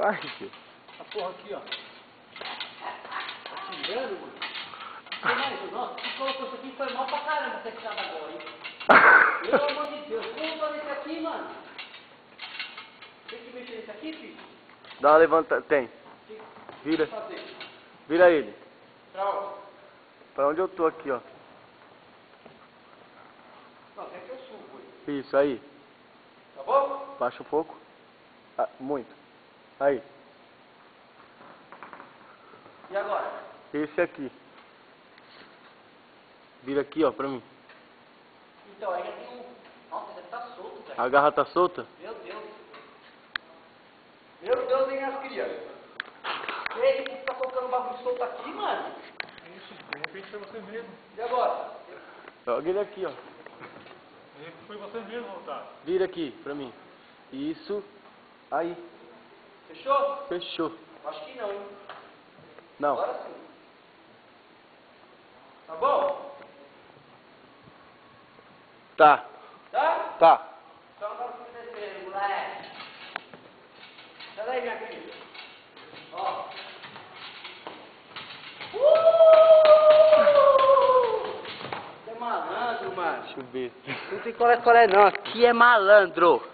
Vai, filho. Essa porra aqui, ó. Tá tirando, mano. Nossa, tu colocou isso aqui, foi mal pra caramba ter tirado agora, hein? Pelo amor de Deus, como tá nesse aqui, mano? Tem que mexer nesse aqui, filho? Dá uma levanta, tem. Vira. Vira ele. Pra onde? Pra onde eu tô aqui, ó. Não, quer que eu subo, hein? Isso, aí. Tá bom? Baixa um pouco. Ah, muito. Aí. E agora? Esse aqui. Vira aqui, ó, pra mim. Então, aí já tem um... Nossa, deve estar solto, velho. A garra tá solta? Meu Deus. Meu Deus, hein, as crianças. E aí, que tá colocando um bagulho solto aqui, mano? Isso, de repente foi você mesmo. E agora? Joga ele aqui, ó. De repente foi você mesmo, Otávio. Vira aqui, pra mim. Isso. Aí. Fechou? Fechou. Acho que não, hein? Não. Agora sim. Tá bom? Tá. Tá? Tá. Só não vamos descer, moleque. Sai daí, minha filha. Ó. Você é malandro, mano. Deixa eu ver. Não tem colé não. Aqui é malandro.